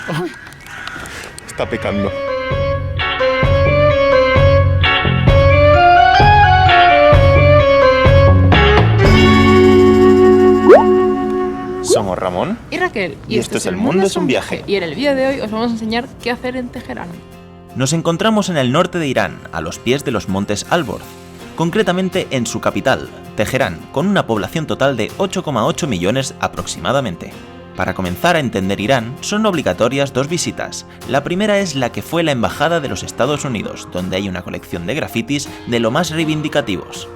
Ay, está pecando. Somos Ramón y Raquel, y esto es El Mundo es un Viaje. Y en el vídeo de hoy os vamos a enseñar qué hacer en Teherán. Nos encontramos en el norte de Irán, a los pies de los montes Alborz, concretamente en su capital, Teherán, con una población total de 8,8 millones aproximadamente. Para comenzar a entender Irán, son obligatorias dos visitas. La primera es la que fue la Embajada de los Estados Unidos, donde hay una colección de grafitis de lo más reivindicativos.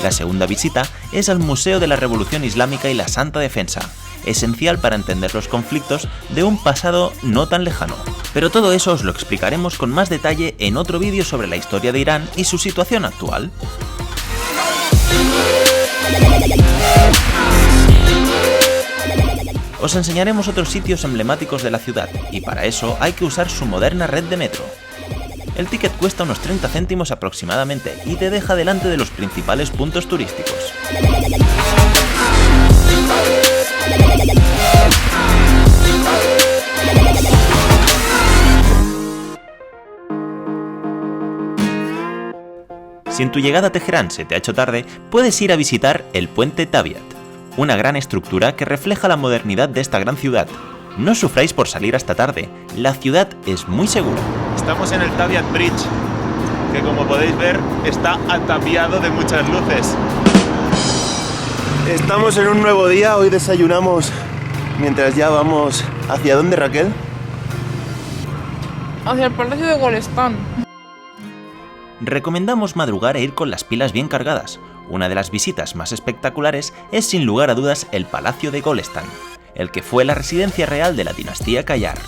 La segunda visita es al Museo de la Revolución Islámica y la Santa Defensa, esencial para entender los conflictos de un pasado no tan lejano. Pero todo eso os lo explicaremos con más detalle en otro vídeo sobre la historia de Irán y su situación actual. Os enseñaremos otros sitios emblemáticos de la ciudad, y para eso hay que usar su moderna red de metro. El ticket cuesta unos 30 céntimos aproximadamente y te deja delante de los principales puntos turísticos. Si en tu llegada a Teherán se te ha hecho tarde, puedes ir a visitar el puente Tabiat, una gran estructura que refleja la modernidad de esta gran ciudad. No sufráis por salir hasta tarde, la ciudad es muy segura. Estamos en el Tabiat Bridge, que como podéis ver está ataviado de muchas luces. Estamos en un nuevo día, hoy desayunamos mientras ya vamos... ¿Hacia dónde, Raquel? Hacia el Palacio de Golestán. Recomendamos madrugar e ir con las pilas bien cargadas. Una de las visitas más espectaculares es sin lugar a dudas el Palacio de Golestán, el que fue la residencia real de la dinastía Qajar.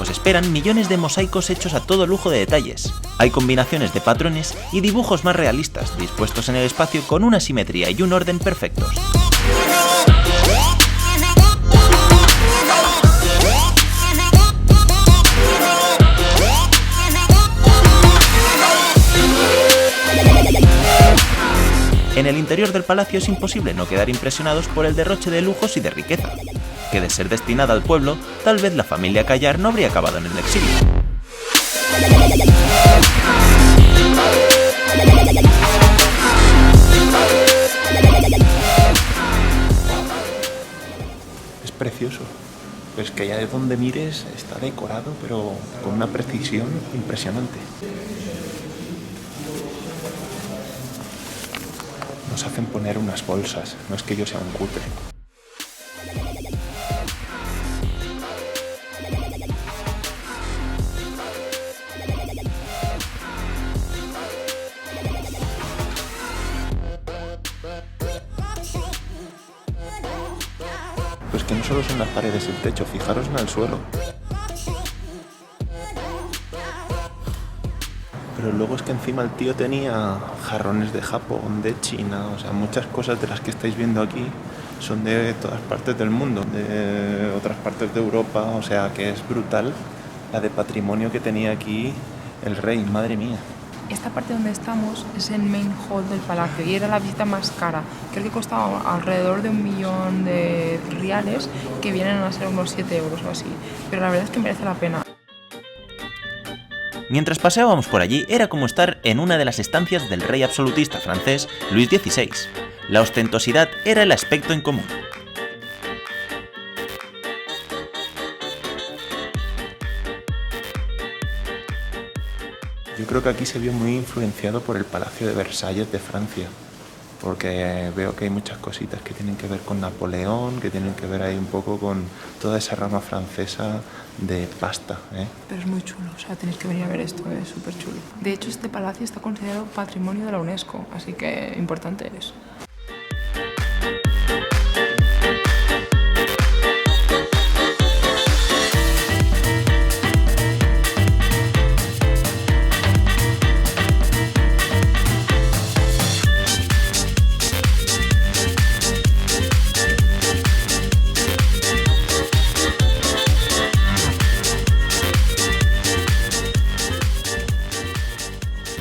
Os esperan millones de mosaicos hechos a todo lujo de detalles. Hay combinaciones de patrones y dibujos más realistas, dispuestos en el espacio con una simetría y un orden perfectos. En el interior del palacio es imposible no quedar impresionados por el derroche de lujos y de riqueza, que de ser destinada al pueblo, tal vez la familia Qajar no habría acabado en el exilio. Es precioso. Es que ya de donde mires está decorado, pero con una precisión impresionante. Nos hacen poner unas bolsas, no es que yo sea un cutre. Pues que no solo son las paredes y el techo, fijaros en el suelo. Pero luego es que encima el tío tenía jarrones de Japón, de China, o sea, muchas cosas de las que estáis viendo aquí son de todas partes del mundo, de otras partes de Europa, o sea, que es brutal la de patrimonio que tenía aquí el rey, madre mía. Esta parte donde estamos es el main hall del palacio y era la visita más cara. Creo que costaba alrededor de 1 millón de riales, que vienen a ser unos 7 euros o así. Pero la verdad es que merece la pena. Mientras paseábamos por allí, era como estar en una de las estancias del rey absolutista francés Luis XVI. La ostentosidad era el aspecto en común. Yo creo que aquí se vio muy influenciado por el Palacio de Versalles de Francia, porque veo que hay muchas cositas que tienen que ver con Napoleón, que tienen que ver ahí un poco con toda esa rama francesa de pasta, ¿eh? Pero es muy chulo, o sea, tenéis que venir a ver esto, es súper chulo. De hecho, este palacio está considerado Patrimonio de la UNESCO, así que importante es.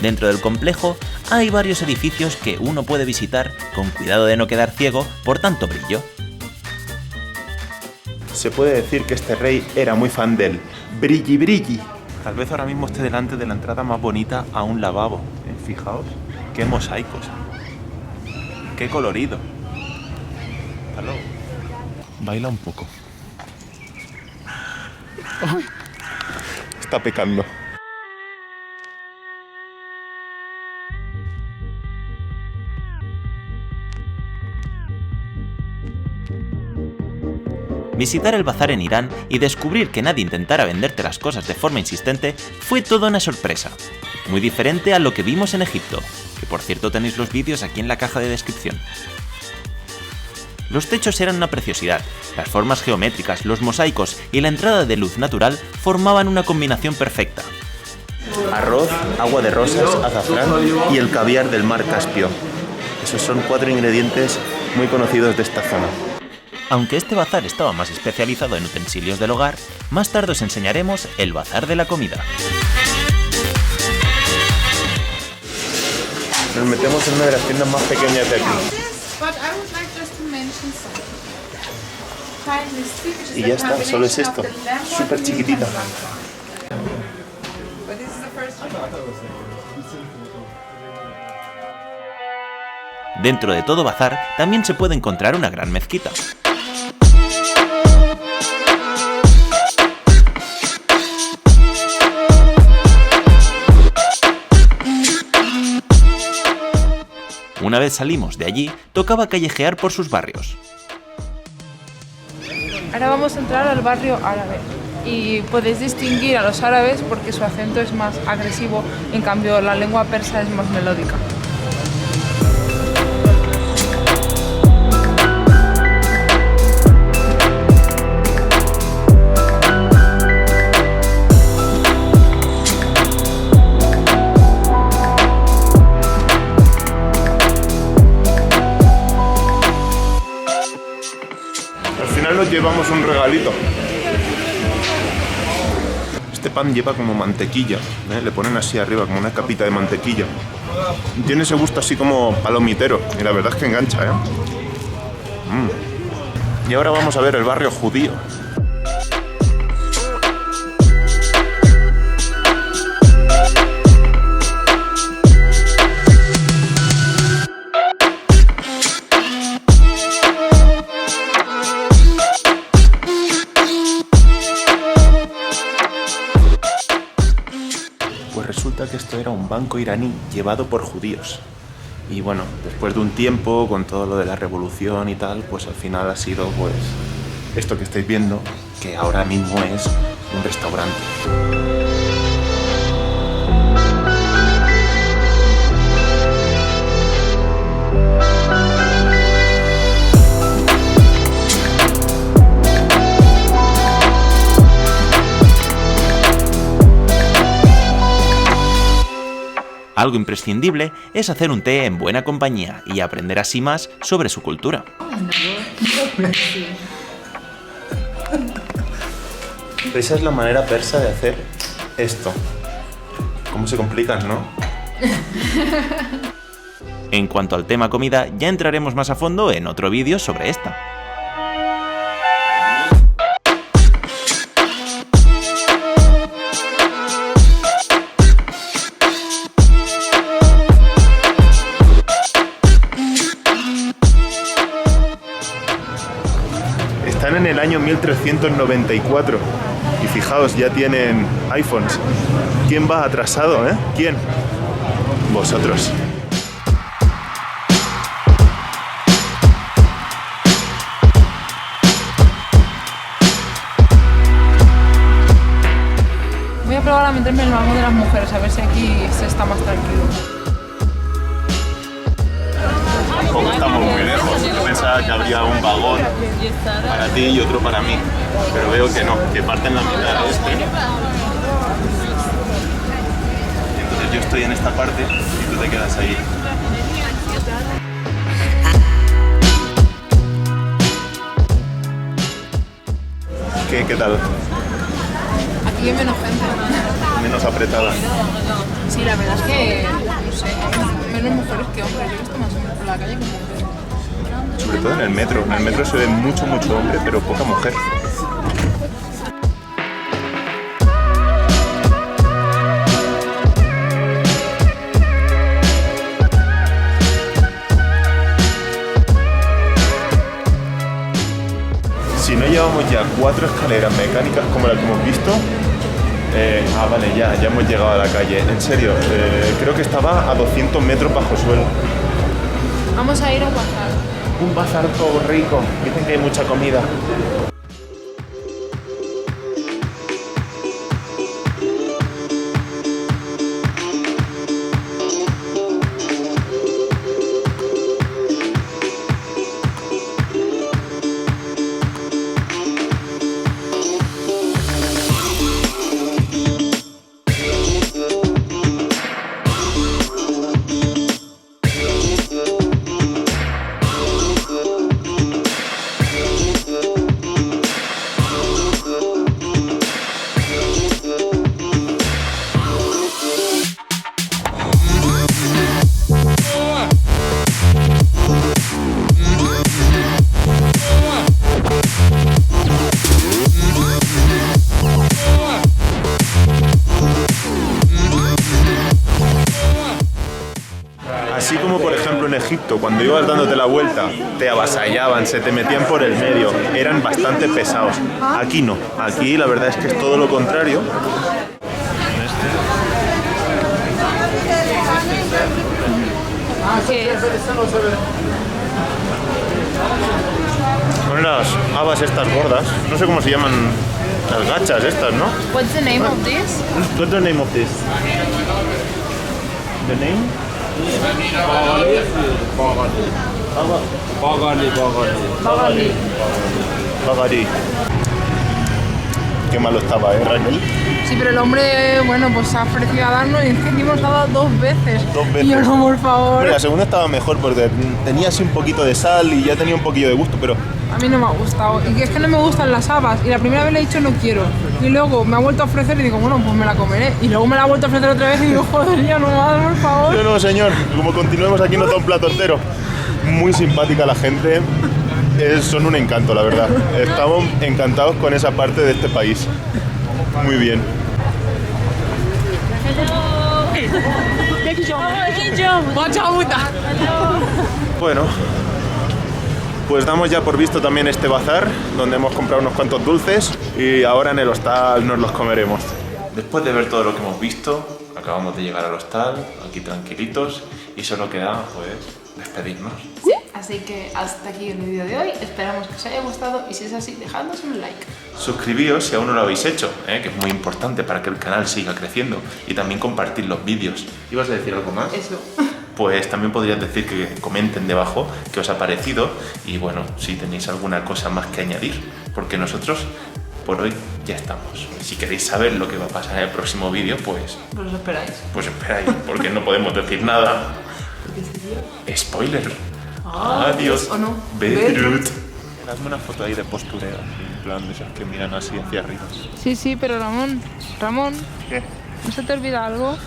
Dentro del complejo hay varios edificios que uno puede visitar con cuidado de no quedar ciego por tanto brillo. Se puede decir que este rey era muy fan del brilli brilli. Tal vez ahora mismo esté delante de la entrada más bonita a un lavabo. Fijaos, qué mosaicos, qué colorido. Hasta luego. Baila un poco. ¡Ay! Está pecando. Visitar el bazar en Irán y descubrir que nadie intentara venderte las cosas de forma insistente fue toda una sorpresa. Muy diferente a lo que vimos en Egipto, que por cierto tenéis los vídeos aquí en la caja de descripción. Los techos eran una preciosidad, las formas geométricas, los mosaicos y la entrada de luz natural formaban una combinación perfecta. Arroz, agua de rosas, azafrán y el caviar del mar Caspio. Esos son 4 ingredientes muy conocidos de esta zona. Aunque este bazar estaba más especializado en utensilios del hogar, más tarde os enseñaremos el bazar de la comida. Nos metemos en una de las tiendas más pequeñas de aquí. Y ya está, solo es esto, súper chiquitita. Dentro de todo bazar también se puede encontrar una gran mezquita. Una vez salimos de allí, tocaba callejear por sus barrios. Ahora vamos a entrar al barrio árabe y podéis distinguir a los árabes porque su acento es más agresivo, en cambio la lengua persa es más melódica. Nos llevamos un regalito. Este pan lleva como mantequilla, ¿eh? Le ponen así arriba como una capita de mantequilla. Tiene ese gusto así como palomitero y la verdad es que engancha, ¿eh? Y ahora vamos a ver el barrio judío. Resulta que esto era un banco iraní llevado por judíos. Y bueno, después de un tiempo, con todo lo de la revolución y tal, pues al final ha sido pues esto que estáis viendo, que ahora mismo es un restaurante. Algo imprescindible es hacer un té en buena compañía y aprender así más sobre su cultura. Esa es la manera persa de hacer esto. ¿Cómo se complican, no? En cuanto al tema comida, ya entraremos más a fondo en otro vídeo sobre esta. Están en el año 1394 y fijaos, ya tienen iPhones. ¿Quién va atrasado, eh? ¿Quién? Vosotros. Voy a probar a meterme en el vagón de las mujeres, a ver si aquí se está más tranquilo. Tampoco estamos muy lejos. Yo pensaba que habría un vagón para ti y otro para mí, pero veo que no, que parten la mitad de este. Entonces yo estoy en esta parte y tú te quedas ahí. ¿Qué tal? Aquí hay menos gente. Menos apretada. Sí, la verdad es que, no sé, menos mujeres que hombres. Yo he visto más hombres por la calle que mujeres. Sobre todo en el metro. En el metro se ve mucho hombre, pero poca mujer. Si no llevamos ya 4 escaleras mecánicas como las que hemos visto, vale, ya hemos llegado a la calle. En serio, creo que estaba a 200 metros bajo suelo. Vamos a ir a un bazar. Un bazar todo rico. Dicen que hay mucha comida. Así como por ejemplo en Egipto, cuando ibas dándote la vuelta, te avasallaban, se te metían por el medio, eran bastante pesados. Aquí no, aquí la verdad es que es todo lo contrario. Son las habas estas gordas, no sé cómo se llaman, las gachas estas, ¿no? What's the name of this? What's the name of this? The name? Bagari. Qué malo estaba, Raquel. Sí, pero el hombre, bueno, pues se ha ofrecido a darnos y es que nos ha dado 2 veces. 2 veces. Y yo no, por favor. Hombre, la segunda estaba mejor porque tenía así un poquito de sal y ya tenía un poquillo de gusto, pero... A mí no me ha gustado. Y que es que no me gustan las habas. Y la primera vez le he dicho no quiero. Y luego me ha vuelto a ofrecer y digo, bueno, pues me la comeré. Y luego me la ha vuelto a ofrecer otra vez y digo, joder, ya no más, por favor. No, señor, como continuemos aquí nos da un plato entero. Muy simpática la gente. Son un encanto, la verdad. Estamos encantados con esa parte de este país. Muy bien. Bueno, pues damos ya por visto también este bazar, donde hemos comprado unos cuantos dulces y ahora en el hostal nos los comeremos. Después de ver todo lo que hemos visto, acabamos de llegar al hostal, aquí tranquilitos, y solo queda, pues, despedirnos. Sí, así que hasta aquí el vídeo de hoy. Esperamos que os haya gustado y si es así, dejadnos un like. Suscribíos si aún no lo habéis hecho, que es muy importante para que el canal siga creciendo, y también compartir los vídeos. ¿Ibas a decir algo más? Eso. Pues también podrías decir que comenten debajo qué os ha parecido y bueno, si tenéis alguna cosa más que añadir, porque nosotros por hoy ya estamos. Si queréis saber lo que va a pasar en el próximo vídeo, pues esperáis, porque no podemos decir nada. Spoiler. Adiós. ¿O no? Beirut. Hazme una foto ahí de postureo, en plan de esas que miran así hacia arriba. Sí, pero Ramón, ¿Qué? ¿no se te olvida algo?